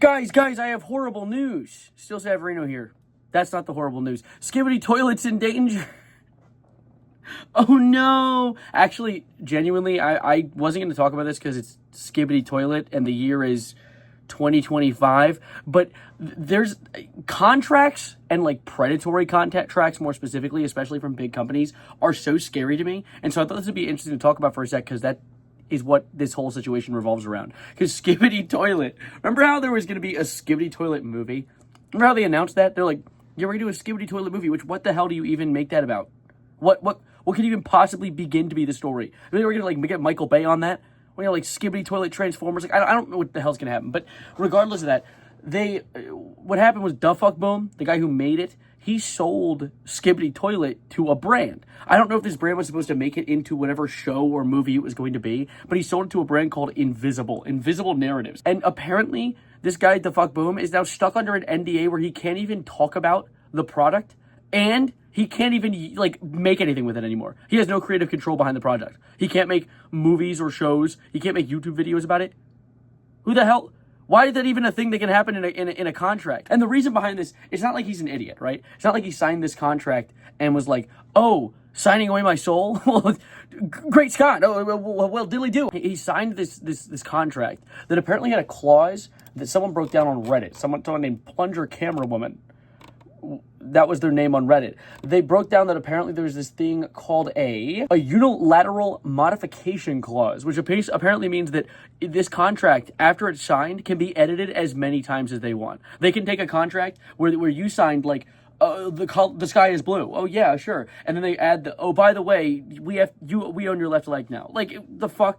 Guys, I have horrible news. Still Savarino here. That's not the horrible news. Skibidi Toilet's in danger. Oh no! Actually, genuinely, I wasn't going to talk about this because it's Skibidi Toilet and the year is 2025. But there's contracts and like predatory contracts, more specifically, especially from big companies, are so scary to me. And so I thought this would be interesting to talk about for a sec because that is what this whole situation revolves around. Because Skibidi Toilet, remember how there was going to be a Skibidi Toilet movie? Remember how they announced that? They're like, yeah, we're going to do a Skibidi Toilet movie, which what the hell do you even make that about? What could even possibly begin to be the story? I mean, we're going to like get Michael Bay on that? We're going to like Skibidi Toilet Transformers? Like, I don't know what the hell's going to happen. But regardless of that, what happened was Dufuck Boom, the guy who made it, he sold Skibidi Toilet to a brand. I don't know if this brand was supposed to make it into whatever show or movie it was going to be, but he sold it to a brand called Invisible Narratives. And apparently, this guy, Dufuck Boom, is now stuck under an NDA where he can't even talk about the product, and he can't even, like, make anything with it anymore. He has no creative control behind the project. He can't make movies or shows. He can't make YouTube videos about it. Who the hell? Why is that even a thing that can happen in a contract? And the reason behind this, it's not like he's an idiot, right? It's not like he signed this contract and was like, oh, signing away my soul? Well, great Scott. Oh, well, dilly do. He signed this contract that apparently had a clause that someone broke down on Reddit. Someone named Plunger Camera Woman. That was their name on Reddit. They broke down that apparently there's this thing called a unilateral modification clause, which apparently means that this contract, after it's signed, can be edited as many times as they want. They can take a contract where you signed like, the sky is blue. Oh yeah, sure. And then they add oh, by the way, we own your left leg now. Like, the fuck?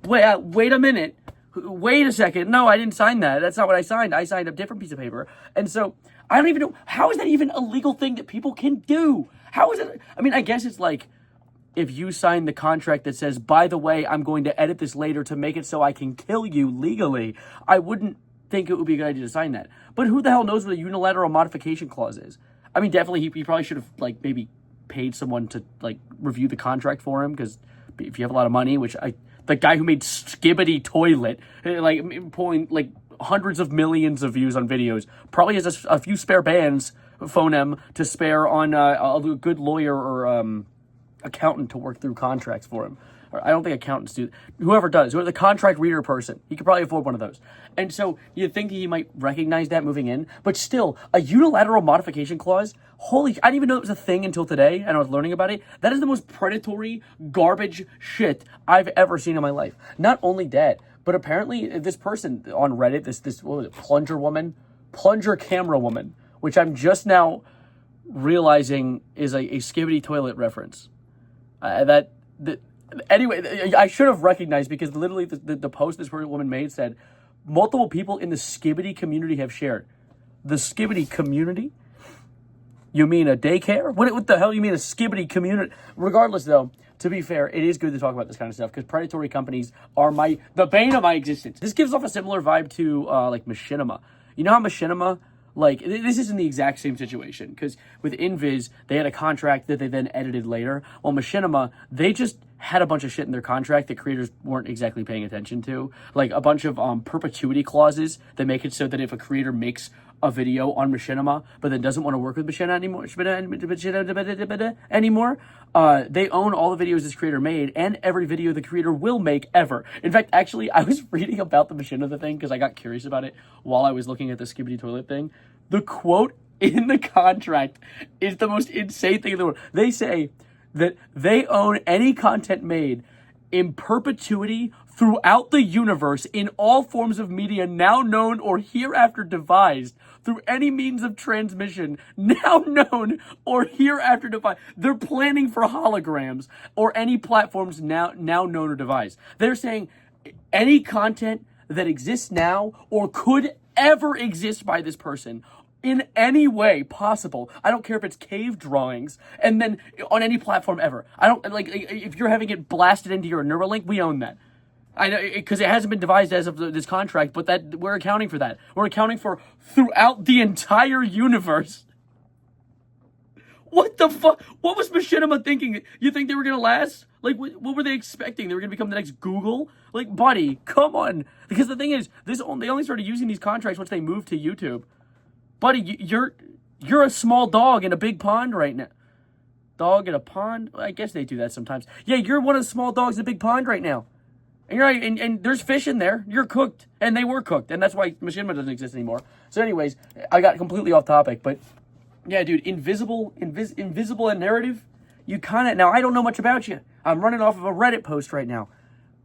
Wait a minute. Wait a second. No, I didn't sign that. That's not what I signed. I signed a different piece of paper. And so I don't even know. How is that even a legal thing that people can do? How is it? I mean, I guess it's like if you sign the contract that says, by the way, I'm going to edit this later to make it so I can kill you legally. I wouldn't think it would be a good idea to sign that. But who the hell knows what a unilateral modification clause is? I mean, definitely he probably should have like maybe paid someone to like review the contract for him, because if you have a lot of money, which the guy who made Skibidi Toilet, like pulling like hundreds of millions of views on videos, probably has a few spare bands, phoneme, to spare on a good lawyer or accountant to work through contracts for him. Or I don't think accountants do. Whoever does, the contract reader person, he could probably afford one of those. And so you'd think that he might recognize that moving in, but still, a unilateral modification clause, I didn't even know it was a thing until today, and I was learning about it. That is the most predatory garbage shit I've ever seen in my life. Not only that, but apparently this person on Reddit, this what was it, Plunger Camera Woman, which I'm just now realizing is a Skibidi Toilet reference. Anyway, I should have recognized, because literally the post this woman made said, multiple people in the Skibidi community have shared. The Skibidi community? You mean a daycare? What the hell you mean a Skibidi community? Regardless, though, to be fair, it is good to talk about this kind of stuff, because predatory companies are the bane of my existence. This gives off a similar vibe to like Machinima. You know how Machinima, like, this isn't the exact same situation, because with Invis, they had a contract that they then edited later. Well, Machinima, they just had a bunch of shit in their contract that creators weren't exactly paying attention to. Like a bunch of perpetuity clauses that make it so that if a creator makes a video on Machinima, but then doesn't want to work with Machinima anymore, they own all the videos this creator made and every video the creator will make ever. In fact, actually, I was reading about the Machinima thing because I got curious about it while I was looking at the Skibidi Toilet thing. The quote in the contract is the most insane thing in the world. They say that they own any content made in perpetuity throughout the universe in all forms of media now known or hereafter devised through any means of transmission now known or hereafter devised. They're planning for holograms or any platforms now known or devised. They're saying any content that exists now or could ever exist by this person in any way possible. I don't care if it's cave drawings, and then on any platform ever. I don't, like, if you're having it blasted into your Neuralink, we own that. I know, because it hasn't been devised as of this contract, but that we're accounting for that. We're accounting for throughout the entire universe. What the fuck? What was Machinima thinking? You think they were gonna last? Like, what were they expecting? They were going to become the next Google? Like, buddy, come on. Because the thing is, they only started using these contracts once they moved to YouTube. Buddy, you're a small dog in a big pond right now. Dog in a pond? I guess they do that sometimes. Yeah, you're one of the small dogs in a big pond right now. And you're right, and there's fish in there. You're cooked. And they were cooked. And that's why Machinima doesn't exist anymore. So anyways, I got completely off topic. But, yeah, dude, invisible and narrative, you kind of... Now, I don't know much about you. I'm running off of a Reddit post right now.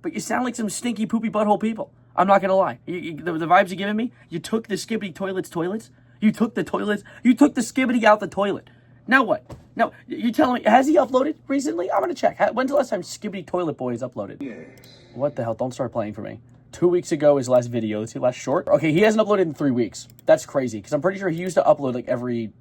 But you sound like some stinky, poopy butthole people. I'm not going to lie. The vibes you're giving me, you took the Skibidi toilets. You took the toilets. You took the Skibidi out the toilet. Now what? Now, you telling me, has he uploaded recently? I'm going to check. When's the last time Skibidi Toilet Boy is uploaded? Yes. What the hell? Don't start playing for me. 2 weeks ago, his last video. Let's see, last short. Okay, he hasn't uploaded in 3 weeks. That's crazy, because I'm pretty sure he used to upload like every...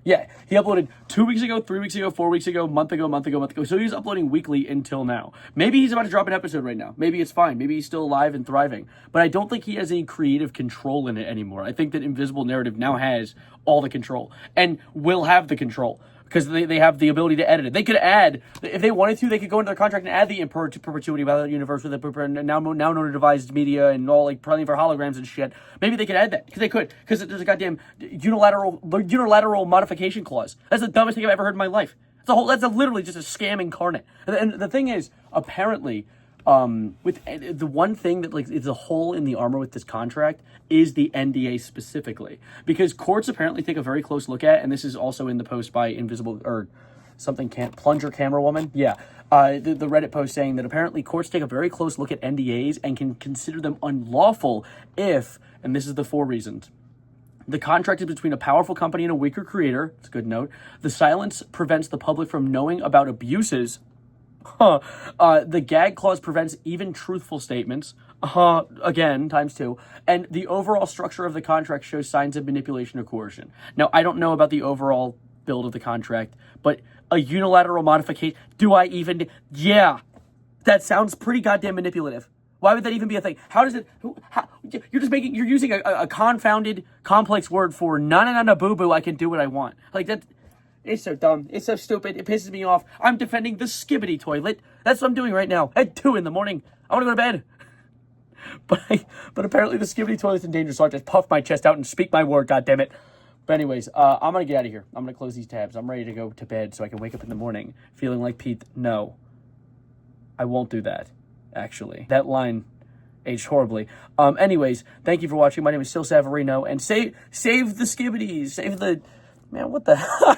Yeah, he uploaded 2 weeks ago, 3 weeks ago, 4 weeks ago, month ago. So he's uploading weekly until now. Maybe he's about to drop an episode right now. Maybe it's fine. Maybe he's still alive and thriving. But I don't think he has any creative control in it anymore. I think that Invisible Narrative now has all the control and will have the control because they have the ability to edit it. They could add, if they wanted to, they could go into their contract and add the perpetuity about the universe with the now known devised media and all like plenty for holograms and shit. Maybe they could add that because they could because there's a goddamn unilateral modification clause. That's the dumbest thing I've ever heard in my life. That's literally just a scam incarnate. And the thing is, apparently, with the one thing that like is a hole in the armor with this contract is the NDA specifically, because courts apparently take a very close look at, and this is also in the post by Invisible or something Plunger Camera Woman. Yeah, the Reddit post saying that apparently courts take a very close look at NDAs and can consider them unlawful if, and this is the 4 reasons. The contract is between a powerful company and a weaker creator. It's a good note. The silence prevents the public from knowing about abuses. The gag clause prevents even truthful statements. Again, ×2. And the overall structure of the contract shows signs of manipulation or coercion. Now, I don't know about the overall build of the contract, but a unilateral modification, yeah, that sounds pretty goddamn manipulative. Why would that even be a thing? How does it, you're using a confounded, complex word for na boo-boo, I can do what I want. Like that, it's so dumb. It's so stupid. It pisses me off. I'm defending the Skibidi toilet. That's what I'm doing right now at 2 in the morning. I want to go to bed. But apparently the Skibidi toilet's in danger, so I just puff my chest out and speak my word, goddammit. But anyways, I'm going to get out of here. I'm going to close these tabs. I'm ready to go to bed so I can wake up in the morning feeling like Pete. No, I won't do that, actually. That line aged horribly. Anyways, thank you for watching. My name is Still Savarino, and save the Skibidis. Save the... Man, what the hell?